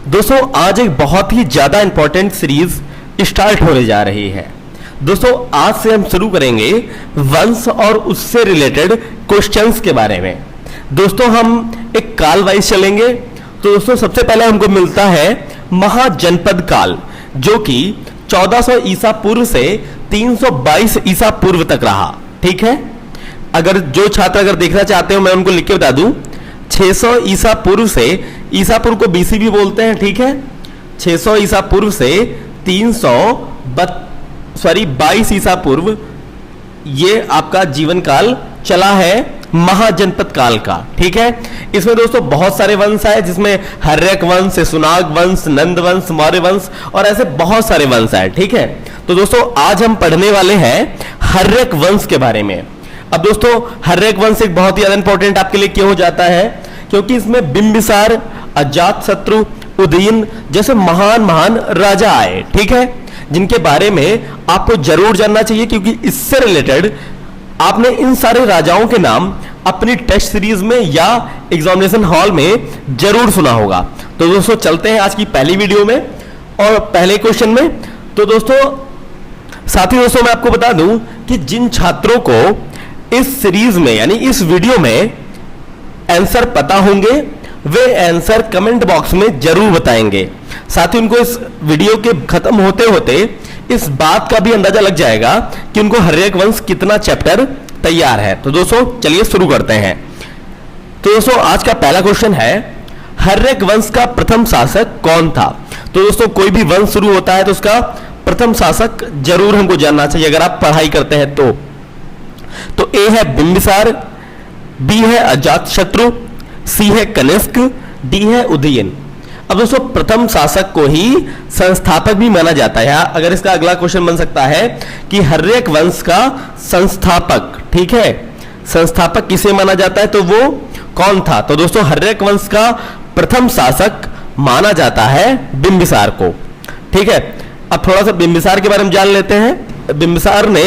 दोस्तों आज एक बहुत ही ज्यादा इंपॉर्टेंट सीरीज स्टार्ट होने जा रही है। दोस्तों आज से हम शुरू करेंगे वंश और उससे रिलेटेड क्वेश्चंस के बारे में। दोस्तों हम एक काल वाइज चलेंगे। तो दोस्तों सबसे पहले हमको मिलता है महाजनपद काल, जो कि 1400 ईसा पूर्व से 322 ईसा पूर्व तक रहा। ठीक है, अगर जो छात्र अगर देखना चाहते हो मैं उनको लिख के बता दूं, 600 ईसा पूर्व से, ईसा पूर्व को बीसी भी बोलते हैं, ठीक है, 600 ईसा पूर्व से 22 ईसा पूर्व ये आपका जीवन काल चला है महाजनपद काल का। ठीक है, इसमें दोस्तों बहुत सारे वंश आए, जिसमें हर्यक वंश, सुनाग वंश, नंद वंश, मौर्य वंश और ऐसे बहुत सारे वंश आए। ठीक है, तो दोस्तों आज हम पढ़ने वाले हैं हर्यक वंश के बारे में। अब दोस्तों हर्यक वंश एक बहुत ही ज्यादा इंपॉर्टेंट आपके लिए क्यों हो जाता है, क्योंकि इसमें बिंबिसार, अजातशत्रु, उदयन जैसे महान महान राजा आए। ठीक है, जिनके बारे में आपको जरूर जानना चाहिए, क्योंकि इससे रिलेटेड आपने इन सारे राजाओं के नाम अपनी टेस्ट सीरीज में या एग्जामिनेशन हॉल में जरूर सुना होगा। तो दोस्तों चलते हैं आज की पहली वीडियो में और पहले क्वेश्चन में। तो दोस्तों साथ ही दोस्तों मैं आपको बता दूं कि जिन छात्रों को इस सीरीज में यानी इस वीडियो में आंसर पता होंगे वे आंसर कमेंट बॉक्स में जरूर बताएंगे। साथ ही उनको इस वीडियो के खत्म होते होते इस बात का भी अंदाजा लग जाएगा कि उनको हर्यक वंश कितना चैप्टर तैयार है। तो दोस्तों चलिए शुरू करते हैं। तो दोस्तों आज का पहला क्वेश्चन है, हर्यक वंश का प्रथम शासक कौन था। तो दोस्तों कोई भी वंश शुरू होता है तो उसका प्रथम शासक जरूर हमको जानना चाहिए अगर आप पढ़ाई करते हैं तो ए है बिंबिसार, बी है अजातशत्रु, सी है कनिष्क, डी है उदयन। अब दोस्तों प्रथम शासक को ही संस्थापक भी माना जाता है। अगर इसका अगला क्वेश्चन बन सकता है कि हर्यक वंश का संस्थापक, ठीक है, संस्थापक किसे माना जाता है तो वो कौन था। तो दोस्तों हर्यक वंश का प्रथम शासक माना जाता है बिंबिसार को। ठीक है, अब थोड़ा सा बिंबिसार के बारे में जान लेते हैं। बिंबिसार ने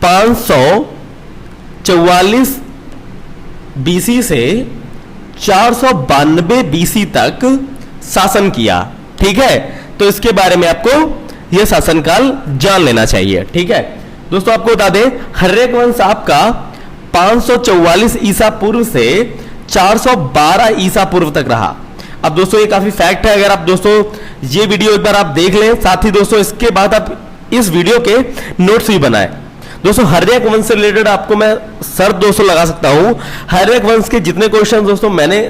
544 बीसी से 492 बीसी तक शासन किया। ठीक है, तो इसके बारे में आपको यह शासनकाल जान लेना चाहिए। ठीक है दोस्तों, आपको बता दें हर्यक वंश आपका 544 ईसा पूर्व से 412 ईसा पूर्व तक रहा। अब दोस्तों ये काफी फैक्ट है, अगर आप दोस्तों ये वीडियो एक बार आप देख लें, साथ ही दोस्तों इसके बाद आप इस वीडियो के नोट्स भी बनाएं। दोस्तों हर्यक वंश से रिलेटेड आपको मैं शर्त दोस्तों लगा सकता हूं, हर्यक वंश के जितने क्वेश्चन दोस्तों मैंने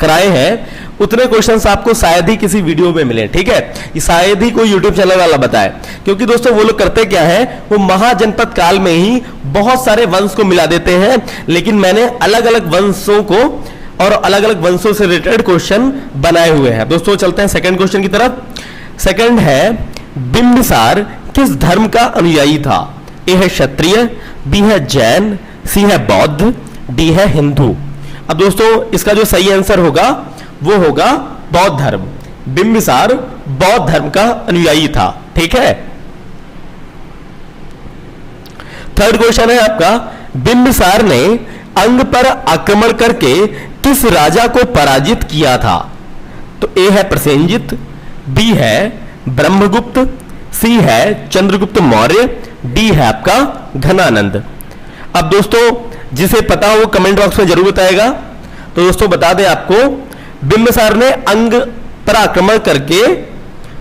कराए हैं उतने क्वेश्चंस आपको शायद ही किसी वीडियो में मिले। ठीक है, ये शायद ही कोई यूट्यूब चैनल वाला बताए, क्योंकि दोस्तों वो लोग करते क्या है, वो महाजनपद काल में ही बहुत सारे वंश को मिला देते हैं, लेकिन मैंने अलग अलग वंशों को और अलग अलग वंशों से रिलेटेड क्वेश्चन बनाए हुए हैं। दोस्तों चलते हैं सेकंड क्वेश्चन की तरफ। सेकंड है, बिंबिसार किस धर्म का अनुयायी था। ए है क्षत्रिय, बी है जैन, सी है बौद्ध, डी है हिंदू। अब दोस्तों इसका जो सही आंसर होगा वो होगा बौद्ध धर्म। बिंबिसार बौद्ध धर्म का अनुयायी था। ठीक है, थर्ड क्वेश्चन है आपका, बिंबिसार ने अंग पर आक्रमण करके किस राजा को पराजित किया था। तो ए है प्रसेनजित, बी है ब्रह्मगुप्त, सी है चंद्रगुप्त मौर्य, डी है आपका घनानंद। अब दोस्तों जिसे पता हो वो कमेंट बॉक्स में जरूर बताएगा। तो दोस्तों बता दें आपको, बिंबिसार ने अंग पर आक्रमण करके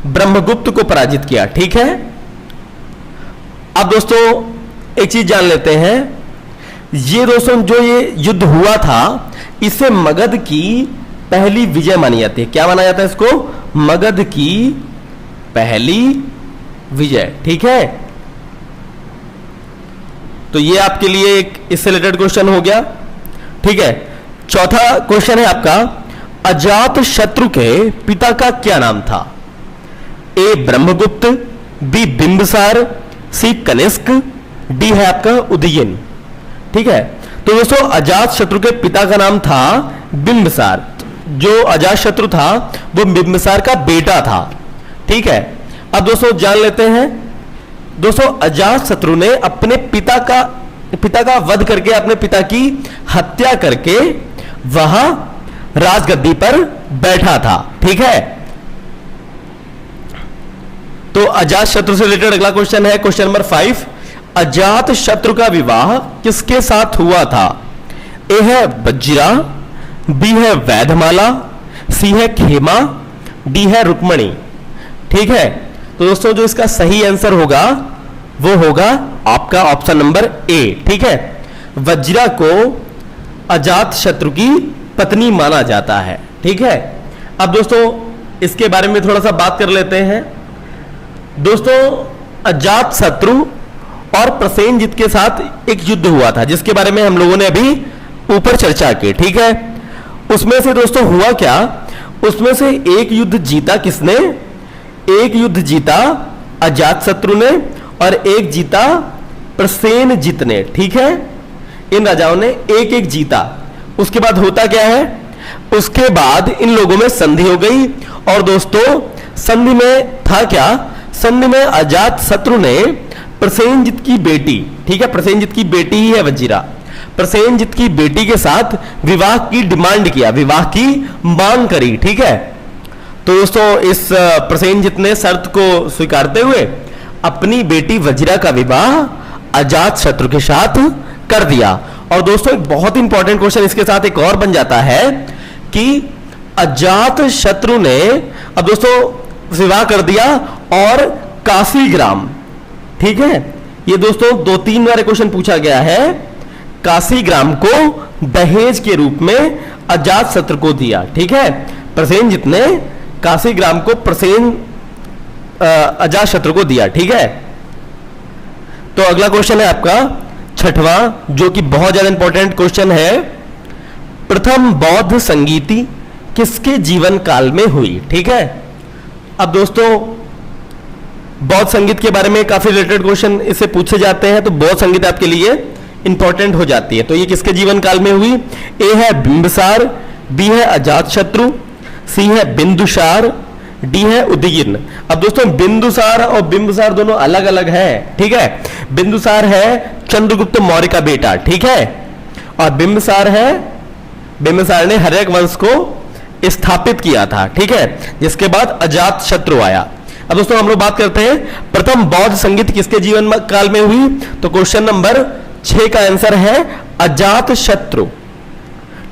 ब्रह्मगुप्त को पराजित किया। ठीक है, अब दोस्तों एक चीज जान लेते हैं, ये दोस्तों जो ये युद्ध हुआ था इससे मगध की पहली विजय मानी जाती है। क्या माना जाता है इसको, मगध की पहली विजय। ठीक है, तो ये आपके लिए एक इससे रिलेटेड क्वेश्चन हो गया। ठीक है, चौथा क्वेश्चन है आपका, अजातशत्रु के पिता का क्या नाम था। ए ब्रह्मगुप्त, बी बिंबिसार, सी कनिष्क, डी है आपका उदयन। ठीक है, तो दोस्तों अजातशत्रु के पिता का नाम था बिंबिसार। जो अजातशत्रु था वो बिंबिसार का बेटा था। ठीक है, अब दोस्तों जान लेते हैं, दोस्तों अजातशत्रु ने अपने पिता का वध करके, अपने पिता की हत्या करके वहां राजगद्दी पर बैठा था। ठीक है, तो अजात शत्रु से रिलेटेड अगला क्वेश्चन है क्वेश्चन नंबर 5। अजात शत्रु का विवाह किसके साथ हुआ था? ए है वज्जिरा, बी है वैधमाला, सी है खेमा, डी है रुक्मणी। ठीक है, तो दोस्तों जो इसका सही आंसर होगा वो होगा आपका ऑप्शन नंबर ए। ठीक है, वज्जिरा को अजात शत्रु की पत्नी माना जाता है। ठीक है, अब दोस्तों इसके बारे में थोड़ा सा बात कर लेते हैं। दोस्तों अजात शत्रु और प्रसेनजित के साथ एक युद्ध हुआ था जिसके बारे में हम लोगों ने अभी ऊपर चर्चा की। ठीक है, उसमें से दोस्तों हुआ क्या, उसमें से एक युद्ध जीता किसने? एक युद्ध जीता अजात शत्रु ने और एक जीता प्रसेनजित ने। ठीक है, इन राजाओं ने एक एक जीता। उसके बाद होता क्या है, उसके बाद इन लोगों में संधि हो गई और दोस्तों संधि में था क्या, संधि में अजात शत्रु ने प्रसेनजित की बेटी, ठीक है, प्रसेनजित की बेटी ही है वज्जिरा, प्रसेनजित की बेटी के साथ विवाह की डिमांड किया, विवाह की मांग करी। ठीक है, तो दोस्तों इस प्रसेनजित ने शर्त को स्वीकारते हुए अपनी बेटी वज्जिरा का विवाह अजात शत्रु के साथ कर दिया। और दोस्तों एक बहुत इंपॉर्टेंट क्वेश्चन इसके साथ एक और बन जाता है कि अजात शत्रु ने अब दोस्तों विवाह कर दिया और काशीग्राम, ठीक है, ये दोस्तों 2-3 बार क्वेश्चन पूछा गया है, काशीग्राम को दहेज के रूप में अजात शत्रु को दिया। ठीक है, प्रसेनजित ने काशीग्राम को अजात शत्रु को दिया। ठीक है, तो अगला क्वेश्चन है आपका 6वां, जो कि बहुत ज्यादा इंपॉर्टेंट क्वेश्चन है। प्रथम बौद्ध संगीति किसके जीवन काल में हुई? ठीक है, अब दोस्तों बौद्ध संगीत के बारे में काफी रिलेटेड क्वेश्चन इससे पूछे जाते हैं, तो बौद्ध संगीत आपके लिए इंपॉर्टेंट हो जाती है। तो ये किसके जीवन काल में हुई? ए है बिंबिसार, बी है अजात शत्रु, सी है बिंदुसार, डी है उदयन। अब दोस्तों बिंदुसार और बिंबिसार दोनों अलग अलग है। ठीक है, बिंदुसार है चंद्रगुप्त मौर्य का बेटा, ठीक है, और बिंबिसार ने हर्यक वंश को स्थापित किया था। ठीक है, जिसके बाद अजात शत्रु आया। अब दोस्तों हम लोग बात करते हैं प्रथम बौद्ध संगीत किसके जीवन काल में हुई, तो क्वेश्चन नंबर 6 का आंसर है अजात शत्रु।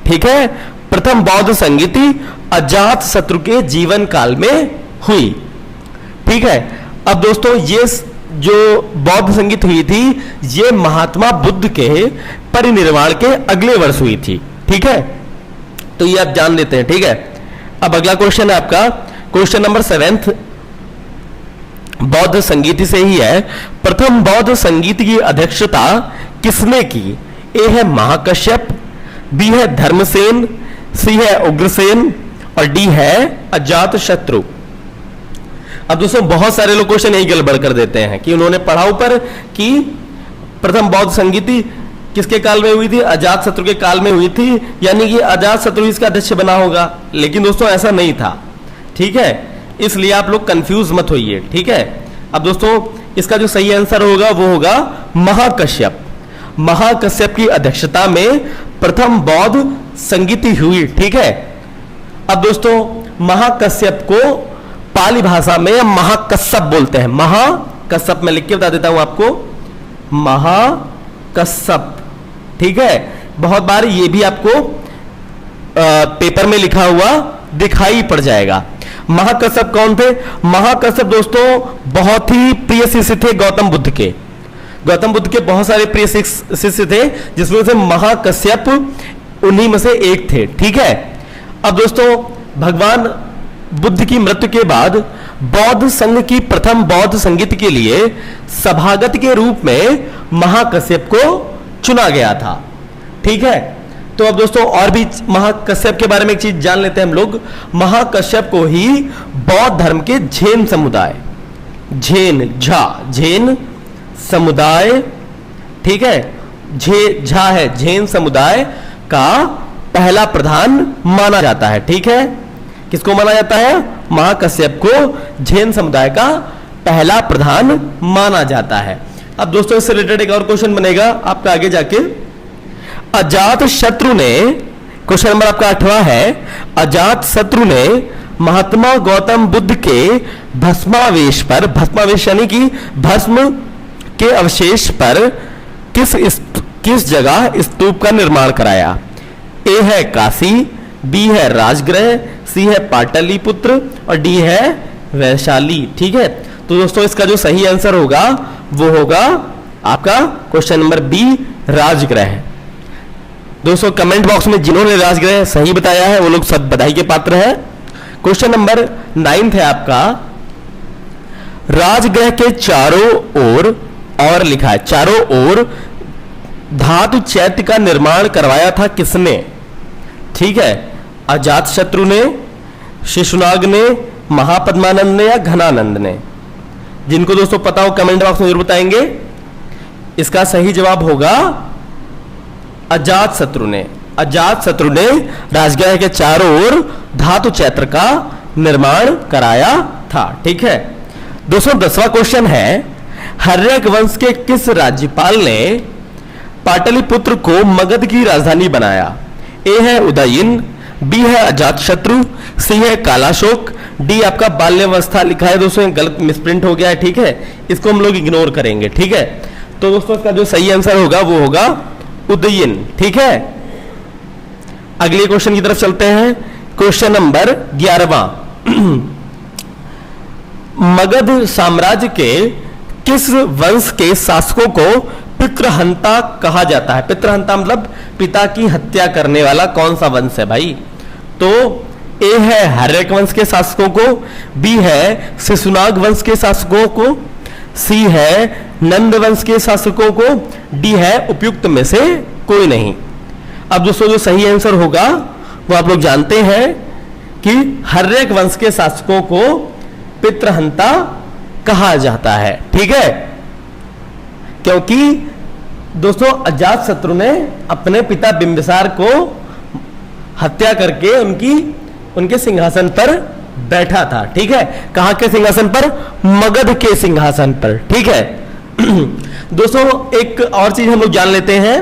ठीक है, प्रथम बौद्ध संगीति अजात शत्रु के जीवन काल में हुई। ठीक है, अब दोस्तों ये जो बौद्ध संगीत हुई थी ये महात्मा बुद्ध के परिनिर्वाण के अगले वर्ष हुई थी। ठीक है, तो ये आप जान लेते हैं। ठीक है, अब अगला क्वेश्चन है आपका क्वेश्चन नंबर 7 बौद्ध संगीति से ही है। प्रथम बौद्ध संगीत की अध्यक्षता किसने की? ए है महाकश्यप, बी है धर्मसेन, सी है उग्रसेन और डी है अजात शत्रु। अब दोस्तों बहुत सारे लोग क्वेश्चन यही गड़बड़ कर देते हैं कि उन्होंने पढ़ा ऊपर कि प्रथम बौद्ध संगीति किसके काल में हुई थी? अजात शत्रु के काल में हुई थी, यानी कि अजात शत्रु इसका अध्यक्ष बना होगा, लेकिन दोस्तों ऐसा नहीं था। ठीक है, इसलिए आप लोग कंफ्यूज मत होइए। ठीक है, अब दोस्तों इसका जो सही आंसर होगा वो होगा महाकश्यप। महाकश्यप की अध्यक्षता में प्रथम बौद्ध संगीति हुई। ठीक है, अब दोस्तों महाकश्यप को पाली भाषा में महाकश्यप बोलते हैं। महाकश्यप मैं लिख के बता देता हूं आपको, महाकश्यप। ठीक है, बहुत बार ये भी आपको पेपर में लिखा हुआ दिखाई पड़ जाएगा। महाकश्यप कौन थे? महाकश्यप दोस्तों बहुत ही प्रिय शिष्य थे गौतम बुद्ध के। गौतम बुद्ध के बहुत सारे प्रिय शिष्य थे, जिसमें से महाकश्यप उन्हीं में से एक थे। ठीक है, अब दोस्तों भगवान बुद्ध की मृत्यु के बाद बौद्ध संघ की प्रथम बौद्ध संगीत के लिए सभागत के रूप में महाकश्यप को चुना गया था। ठीक है, तो अब दोस्तों और भी महाकश्यप के बारे में एक चीज जान लेते हैं हम लोग। महाकश्यप को ही बौद्ध धर्म के झेन समुदाय, झेन समुदाय, ठीक है, झा है झेन समुदाय का पहला प्रधान माना जाता है। ठीक है, किसको माना जाता है? महाकश्यप को झेन समुदाय का पहला प्रधान माना जाता है। अब दोस्तों इससे रिलेटेड एक और क्वेश्चन बनेगा आपका आगे जाके। अजात शत्रु ने क्वेश्चन नंबर आपका 8वां है, अजात शत्रु ने महात्मा गौतम बुद्ध के भस्मावेश यानी कि भस्म के अवशेष पर किस जगह स्तूप का निर्माण कराया? ए है काशी, बी है राजगृह, सी है पाटलिपुत्र और डी है वैशाली। ठीक है, तो दोस्तों इसका जो सही आंसर होगा वो होगा आपका क्वेश्चन नंबर बी, राजगृह। दोस्तों कमेंट बॉक्स में जिन्होंने राजगृह सही बताया है वो लोग सब बधाई के पात्र हैं। क्वेश्चन नंबर 9 है आपका, राजगृह के चारों ओर और लिखा है, चारों ओर धातु चैत्य का निर्माण करवाया था किसने? ठीक है, अजात शत्रु ने, शिशुनाग ने, महापद्मानंद ने या घनानंद ने? जिनको दोस्तों पता हो कमेंट बॉक्स में जरूर बताएंगे। इसका सही जवाब होगा अजात शत्रु ने। अजात शत्रु ने राजगृह के चारों ओर धातु चैत्र का निर्माण कराया था। ठीक है दोस्तों, 10वां क्वेश्चन है, हर्यक वंश के किस राज्यपाल ने पाटलिपुत्र को मगध की राजधानी बनाया? ए है उदयन, बी है अजातशत्रु, सी है कालाशोक, डी आपका बाल्यावस्था लिखा है दोस्तों, गलत मिसप्रिंट हो गया है। ठीक है, इसको हम लोग इग्नोर करेंगे। ठीक है, तो दोस्तों इसका जो सही आंसर होगा वो होगा उदयन। ठीक है, अगले क्वेश्चन की तरफ चलते हैं। क्वेश्चन नंबर 11वां, मगध साम्राज्य के किस वंश के शासकों को पितृहंता कहा जाता है? पितृहंता मतलब पिता की हत्या करने वाला कौन सा वंश है भाई? तो ए है हर्यक वंश के शासकों को, बी है शिशुनाग वंश के शासकों को, सी है नंद वंश के शासकों को, डी है उपयुक्त में से कोई नहीं। अब दोस्तों जो सही आंसर होगा वो आप लोग जानते हैं कि हर्यक वंश के शासकों को पितृहंता कहा जाता है। ठीक है, क्योंकि दोस्तों अजात शत्रु ने अपने पिता बिंबिसार को हत्या करके उनके सिंहासन पर बैठा था। ठीक है, कहां के सिंहासन पर? मगध के सिंहासन पर। ठीक है दोस्तों एक और चीज हम लोग जान लेते हैं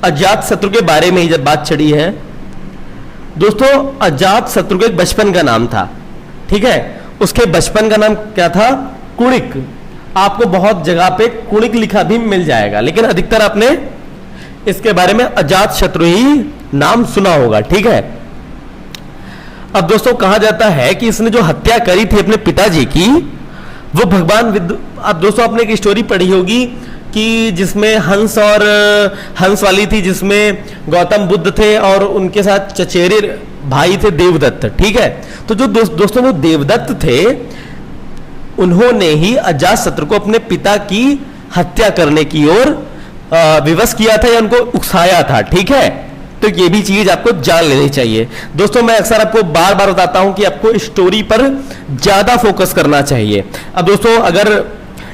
अजात शत्रु के बारे में ही जब बात चढ़ी है। दोस्तों अजात शत्रु के बचपन का नाम था। ठीक है, उसके बचपन का नाम क्या था? कुणिक। आपको बहुत जगह पे कुणिक लिखा भी मिल जाएगा, लेकिन अधिकतर आपने इसके बारे में अजात शत्रु ही नाम सुना होगा। ठीक है, अब दोस्तों कहा जाता है कि इसने जो हत्या करी थी अपने पिताजी की, वो भगवान अब दोस्तों आपने एक स्टोरी पढ़ी होगी कि जिसमें हंस वाली थी, जिसमें गौतम बुद्ध थे और उनके साथ चचेरे भाई थे देवदत्त। ठीक है, तो जो दोस्तों जो देवदत्त थे उन्होंने ही अजातशत्रु को अपने पिता की हत्या करने की ओर विवश किया था या उनको उकसाया था। ठीक है, तो ये भी चीज आपको जान लेनी चाहिए। दोस्तों मैं अक्सर आपको बार बार बताता हूं कि आपको स्टोरी पर ज्यादा फोकस करना चाहिए। अब दोस्तों अगर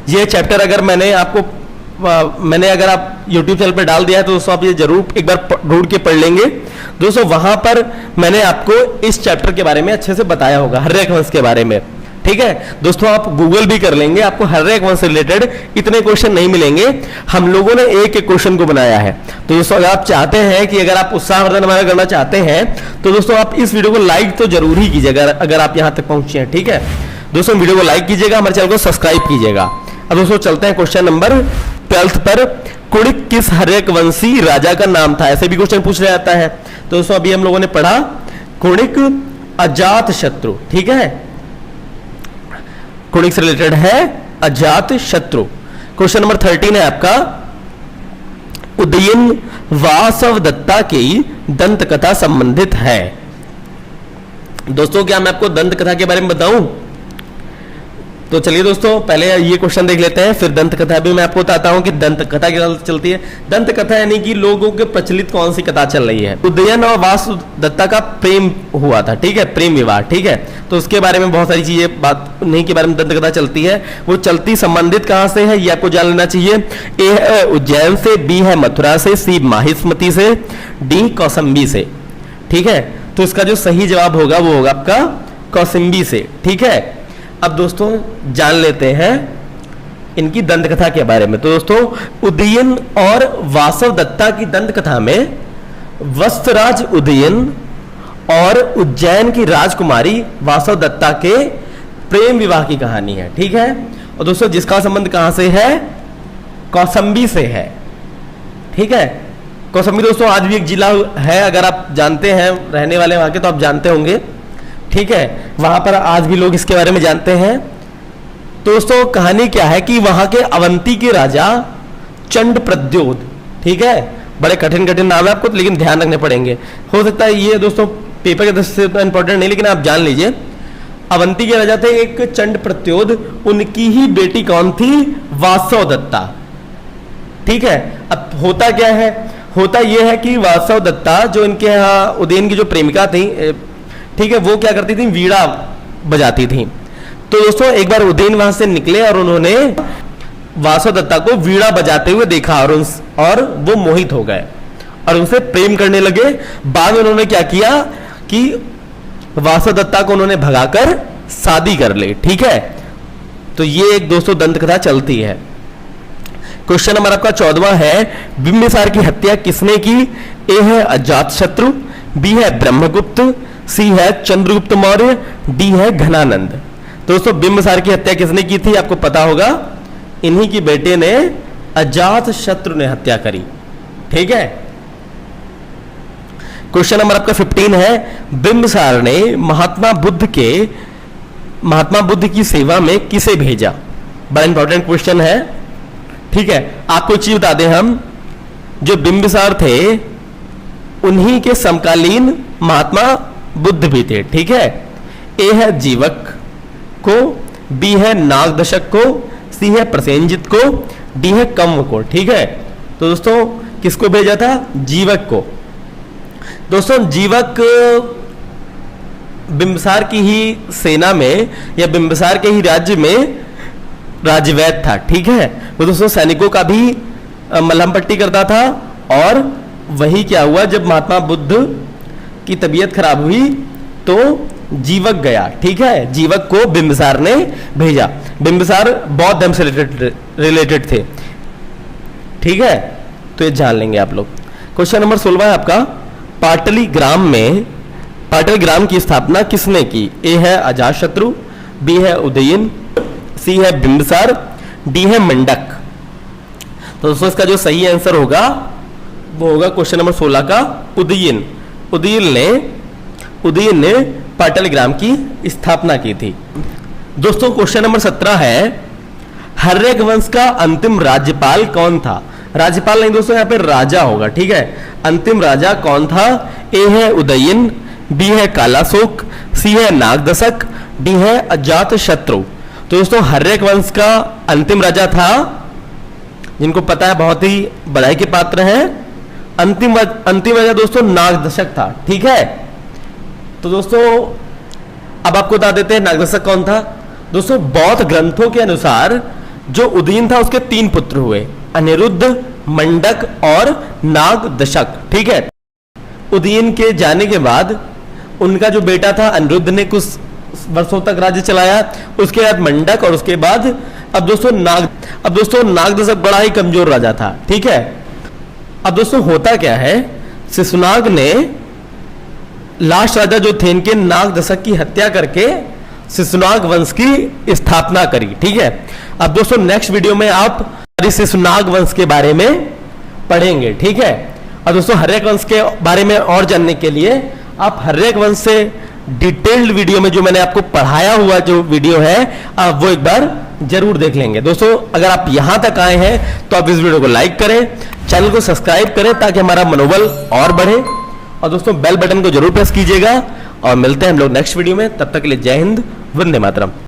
ये चैप्टर अगर मैंने अगर आप YouTube चैनल पर डाल दिया है तो दोस्तों आप ये जरूर एक बार ढूंढ के पढ़ लेंगे। दोस्तों वहां पर मैंने आपको इस चैप्टर के बारे में अच्छे से बताया होगा, हर्यक वंश के बारे में। ठीक है दोस्तों, आप गूगल भी कर लेंगे, आपको हर्यक वंश से रिलेटेड इतने क्वेश्चन नहीं मिलेंगे। हम लोगों ने एक एक क्वेश्चन को बनाया है। तो दोस्तों अगर आप चाहते हैं कि अगर आप उत्साहवर्धन हमारा करना चाहते हैं तो दोस्तों आप इस वीडियो को लाइक तो जरूर ही कीजिएगा अगर आप यहां तक पहुंचे हैं। ठीक है दोस्तों, वीडियो को लाइक कीजिएगा, हमारे चैनल को सब्सक्राइब कीजिएगा। अब दोस्तों चलते हैं क्वेश्चन नंबर 12 पर। कुणिक किस हर्यक वंशी राजा का नाम था? ऐसे भी क्वेश्चन पूछ जाता है। तो दोस्तों अभी हम लोगों ने पढ़ा कुणिक अजातशत्रु। ठीक है, कुणिक से रिलेटेड है अजातशत्रु। क्वेश्चन नंबर 13 है आपका, उदयन वासवदत्ता की दंत कथा संबंधित है। दोस्तों क्या मैं आपको दंत कथा के बारे में बताऊं? तो चलिए दोस्तों पहले ये क्वेश्चन देख लेते हैं, फिर दंत कथा भी मैं आपको बताता हूं कि दंत कथा क्या चलती है। दंत कथा यानी कि लोगों के प्रचलित कौन सी कथा चल रही है। उदयन और वासुदत्ता का प्रेम हुआ था। ठीक है, प्रेम विवाह। ठीक है, तो उसके बारे में बहुत सारी चीजें बात नहीं के बारे में दंत कथा चलती है। वो चलती संबंधित कहां से है ये आपको जान लेना चाहिए। ए है उज्जैन से, बी है मथुरा से, सी माहिष्मति से, डी कौसंबी से। ठीक है, तो इसका जो सही जवाब होगा वो होगा आपका कौसंबी से। ठीक है, अब दोस्तों जान लेते हैं इनकी दंत कथा के बारे में। तो दोस्तों उदयन और वासवदत्ता की दंत कथा में वत्सराज उदयन और उज्जैन की राजकुमारी वासवदत्ता के प्रेम विवाह की कहानी है। ठीक है, और दोस्तों जिसका संबंध कहां से है? कौसंबी से है। ठीक है, कौसंबी दोस्तों आज भी एक जिला है, अगर आप जानते हैं, रहने वाले वहां के, तो आप जानते होंगे। ठीक है, वहां पर आज भी लोग इसके बारे में जानते हैं। तो दोस्तों कहानी क्या है कि वहां के अवंती के राजा चंड प्रद्योत, ठीक है, बड़े कठिन कठिन नाम है आपको, लेकिन ध्यान रखने पड़ेंगे। हो सकता है ये दोस्तों पेपर के दृष्टि से उतना इंपॉर्टेंट नहीं, लेकिन आप जान लीजिए। अवंती के राजा थे एक चंड प्रत्योद, उनकी ही बेटी कौन थी? वासवदत्ता। ठीक है, अब होता क्या है? होता यह है कि वासवदत्ता जो इनके यहाँ उदयन की जो प्रेमिका थी, ठीक है, वो क्या करती थी? वीणा बजाती थी। तो दोस्तों एक बार उदयन वहां से निकले और उन्होंने वासवदत्ता को वीणा बजाते हुए देखा और वो मोहित हो गए और उनसे प्रेम करने लगे। बाद में उन्होंने क्या किया कि वासवदत्ता को उन्होंने भगाकर शादी कर ली। ठीक है, तो ये एक दोस्तों दंत कथा चलती है। क्वेश्चन नंबर आपका 14वां है, बिंबिसार की हत्या किसने की? ए है अजातशत्रु, बी है ब्रह्मगुप्त, सी है चंद्रगुप्त मौर्य, डी है घनानंद। दोस्तों बिंबिसार की हत्या किसने की थी? आपको पता होगा, इन्हीं की बेटे ने अजातशत्रु ने हत्या करी। ठीक है, क्वेश्चन नंबर आपका 15 है, बिंबिसार ने महात्मा बुद्ध की सेवा में किसे भेजा? बड़ा इंपॉर्टेंट क्वेश्चन है। ठीक है, आपको एक चीज बता दें हम, जो बिंबिसार थे उन्हीं के समकालीन महात्मा बुद्ध भी थे। ठीक है, ए है जीवक को, बी है नागदशक को, सी है प्रसेनजित को, डी है कम्व को। ठीक है, तो दोस्तों किसको भेजा था? जीवक को। दोस्तों जीवक बिंबिसार की ही सेना में या बिंबिसार के ही राज्य में राज्यवैद था। ठीक है, वो दोस्तों सैनिकों का भी मलहम पट्टी करता था। और वही क्या हुआ, जब महात्मा बुद्ध की तबीयत खराब हुई तो जीवक गया। ठीक है, जीवक को बिंबिसार ने भेजा। बिंबिसार बौद्ध धर्म से रिलेटेड थे। ठीक है, तो ये जान लेंगे आप लोग। क्वेश्चन नंबर 16 है आपका, पाटलिग्राम की स्थापना किसने की? ए है अजातशत्रु, बी है उदयन, सी है बिंबिसार, डी है मंडक। तो दोस्तों इसका जो सही आंसर होगा वो होगा क्वेश्चन नंबर 16 का उदयन। उदयन ने पाटलिग्राम की स्थापना की थी। दोस्तों क्वेश्चन नंबर 17 है, हर्यक वंश का अंतिम राज्यपाल कौन था? राज्यपाल नहीं दोस्तों, यहाँ पे राजा होगा। ठीक है, अंतिम राजा कौन था? ए है उदयन, बी है कालाशोक, सी है नागदशक, डी है अजातशत्रु। तो दोस्तों हर्यक वंश का अंतिम राजा था, जिनको पता है बहुत ही बड़ाई के पात्र हैं, अंतिम राजा दोस्तों नागदशक था। ठीक है, तो दोस्तों अब आपको बता देते हैं नागदशक कौन था। दोस्तों बौद्ध ग्रंथों के अनुसार जो उदयन था उसके 3 पुत्र हुए, अनिरुद्ध, मंडक और नागदशक। ठीक है, उदयन के जाने के बाद उनका जो बेटा था अनिरुद्ध ने कुछ वर्षों तक राज्य चलाया, उसके बाद मंडक, और उसके बाद अब दोस्तों नागदशक बड़ा ही कमजोर राजा था। ठीक है, अब दोस्तों होता क्या है, शिशुनाग ने लास्ट राजा जो थे इनके नागदशक की हत्या करके शिशुनाग वंश की स्थापना करी। ठीक है, अब दोस्तों नेक्स्ट वीडियो में आप शिशुनाग वंश के बारे में पढ़ेंगे। ठीक है, और दोस्तों हर्यक वंश के बारे में और जानने के लिए आप हर्यक वंश से डिटेल्ड वीडियो में जो मैंने आपको पढ़ाया हुआ जो वीडियो है आप वो एक बार जरूर देख लेंगे। दोस्तों अगर आप यहां तक आए हैं तो आप इस वीडियो को लाइक करें, चैनल को सब्सक्राइब करें ताकि हमारा मनोबल और बढ़े, और दोस्तों बेल बटन को जरूर प्रेस कीजिएगा। और मिलते हैं हम लोग नेक्स्ट वीडियो में, तब तक के लिए जय हिंद, वंदे मातरम।